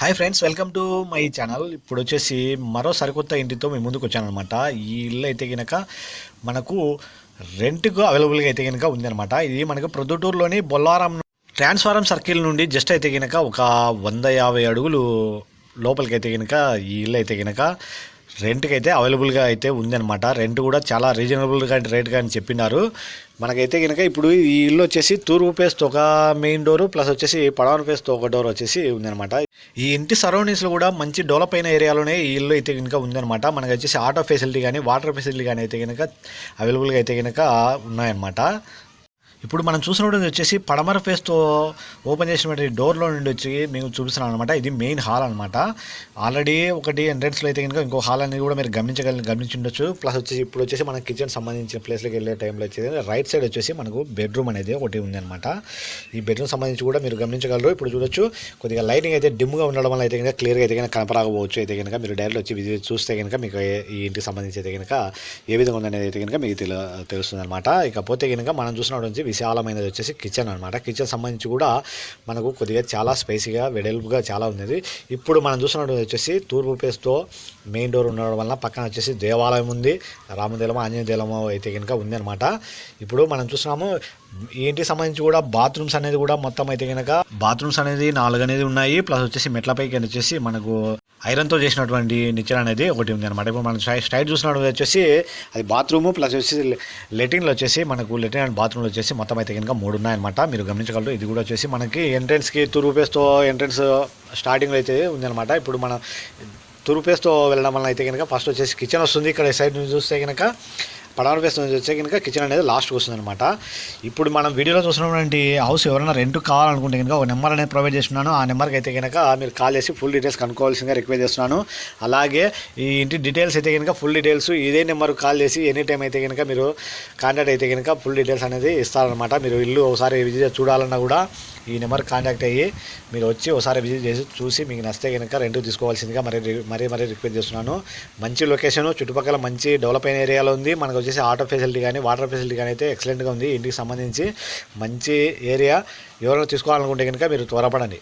Hi friends, welcome to my channel. ఇప్పుడు వచ్చేసి మరో సరికొత్త ఇంటితో మేము ముందుకు వచ్చానమాట. ఈ ఇల్లు అయితే కనుక మనకు రెంట్కు అవైలబుల్గా అయితే కనుక ఉందన్నమాట. ఇది మనకు ప్రొద్దుటూరులోని బొల్లారం ట్రాన్స్ఫారం సర్కిల్ నుండి జస్ట్ అయితే కనుక ఒక 150 అడుగులు లోపలికి అయితే కనుక ఈ ఇల్లు అయితే కనుక రెంట్కి అయితే అవైలబుల్గా అయితే ఉందన్నమాట. రెంట్ కూడా చాలా రీజనబుల్గా రేట్గా అని చెప్పినారు. మనకైతే కనుక ఇప్పుడు ఈ ఇల్లు వచ్చేసి తూర్పు ఫేస్ ఒక మెయిన్ డోరు ప్లస్ వచ్చేసి పడమర ఫేస్ ఒక డోర్ వచ్చేసి ఉందన్నమాట. ఈ ఇంటి సరౌండింగ్స్లో కూడా మంచి డెవలప్ అయిన ఏరియాలోనే ఈ ఇల్లు అయితే కనుక ఉందన్నమాట. మనకు వచ్చేసి ఆటో ఫెసిలిటీ కానీ వాటర్ ఫెసిలిటీ కానీ అయితే కనుక అవైలబుల్గా అయితే కనుక ఉన్నాయన్నమాట. ఇప్పుడు మనం చూసినప్పుడు వచ్చేసి పడమర ఫేస్తో ఓపెన్ చేసినటువంటి డోర్లో నుండి వచ్చి మేము చూపిస్తున్నాం అనమాట. ఇది మెయిన్ హాల్ అనమాట. ఆల్రెడీ ఒకటి ఎంట్రెన్స్లో అయితే కనుక ఇంకో హాల్ అనేది కూడా మీరు గమనించుండొచ్చు. ప్లస్ వచ్చేసి ఇప్పుడు వచ్చేసి మన కిచెన్ సంబంధించిన ప్లేస్లోకి వెళ్ళే టైంలో వచ్చేసి రైట్ సైడ్ వచ్చేసి మనకు బెడ్రూమ్ అనేది ఒకటి ఉంది అనమాట. ఈ బెడ్రూమ్ సంబంధించి కూడా మీరు గమనించగలరు. ఇప్పుడు చూడొచ్చు కొద్దిగా లైటింగ్ అయితే డిమ్గా ఉండడం వల్ల అయితే కనుక క్లియర్గా అయితే కనుక కనపరాకపోవచ్చు. అయితే కనుక మీరు డైరెక్ట్ వచ్చి విజిట్ చూస్తే కనుక మీకు ఈ ఇంటికి సంబంధించి అయితే కనుక ఏ విధంగా ఉందనేది అయితే కనుక మీకు తెలుస్తుంది అనమాట. ఇకపోతే కనుక మనం చూసినటువంటి విశాలమైనది వచ్చేసి కిచెన్ అనమాట. కిచెన్ సంబంధించి కూడా మనకు కొద్దిగా చాలా స్పైసీగా వెడల్పుగా చాలా ఉంది. ఇప్పుడు మనం చూసినటువంటి వచ్చేసి తూర్పు ఫేస్తో మెయిన్ డోర్ ఉండడం వల్ల పక్కన వచ్చేసి దేవాలయం ఉంది, రామదేలము ఆంజనేయ దేలము అయితే కనుక ఉంది అనమాట. ఇప్పుడు మనం చూస్తున్నాము ఈ ఇంటికి సంబంధించి కూడా బాత్రూమ్స్ అనేది కూడా మొత్తం అయితే కనుక బాత్రూమ్స్ అనేది 4 అనేది ఉన్నాయి. ప్లస్ వచ్చేసి మెట్లపైకి వచ్చేసి మనకు ఐరన్తో చేసినటువంటి నిచ్చెన అనేది ఒకటి ఉంది అనమాట. ఇప్పుడు మనం స్ట్రైట్ చూసినప్పుడు వచ్చేసి అది బాత్రూము ప్లస్ వచ్చేసి లెట్రిన్లో వచ్చేసి మనకు లెట్రిన్ అండ్ బాత్రూమ్లో వచ్చేసి మొత్తం అయితే కనుక 3 ఉన్నాయన్నమాట. మీరు గమనించగలరు. ఇది కూడా వచ్చేసి మనకి ఎంట్రెన్స్కి తూర్పు ఫేస్తో ఎంట్రెన్స్ స్టార్టింగ్లో అయితే ఉందన్నమాట. ఇప్పుడు మనం తూర్పు ఫేస్తో వెళ్ళడం వల్ల అయితే కనుక ఫస్ట్ వచ్చేసి కిచెన్ వస్తుంది. ఇక్కడ సైడ్ నుంచి చూస్తే కనుక పడమర ఫేస్ నుంచి వచ్చే కనుక కిచెన్ అనేది లాస్ట్కి వస్తుంది అనమాట. ఇప్పుడు మనం వీడియోలో చూసినటువంటి హౌస్ ఎవరైనా రెంట్ కావాలనుకుంటే కనుక ఒక నెంబర్ అనేది ప్రొవైడ్ చేస్తున్నాను. ఆ నెంబర్కి అయితే కనుక మీరు కాల్ చేసి ఫుల్ డీటెయిల్స్ కనుక్కోవాల్సిందిగా రిక్వెస్ట్ చేస్తున్నాను. అలాగే ఈ ఇంటి డీటెయిల్స్ అయితే కనుక ఫుల్ డీటెయిల్స్ ఇదే నెంబర్కి కాల్ చేసి ఎనీ టైం అయితే కనుక మీరు కాంటాక్ట్ అయితే కనుక ఫుల్ డీటెయిల్స్ అనేది ఇస్తారనమాట. మీరు ఇల్లు ఒకసారి విజిట్ చూడాలన్నా కూడా ఈ నెంబర్కి కాంటాక్ట్ అయ్యి మీరు వచ్చి ఒకసారి విజిట్ చేసి చూసి మీకు నచ్చితే కనుక రెంట్ తీసుకోవాల్సిందిగా మరీ రిక్వెస్ట్ చేస్తున్నాను. మంచి లొకేషన్, చుట్టుపక్కల మంచి డెవలప్ అయిన ఏరియాలో ఉంది. మనకు వచ్చేసి ఆటో ఫెసిలిటీ కానీ వాటర్ ఫెసిలిటీ కానీ అయితే ఎక్సలెంట్గా ఉంది. ఇంటికి సంబంధించి మంచి ఏరియా. ఎవరైనా తీసుకోవాలనుకుంటే కనుక మీరు త్వరపడండి.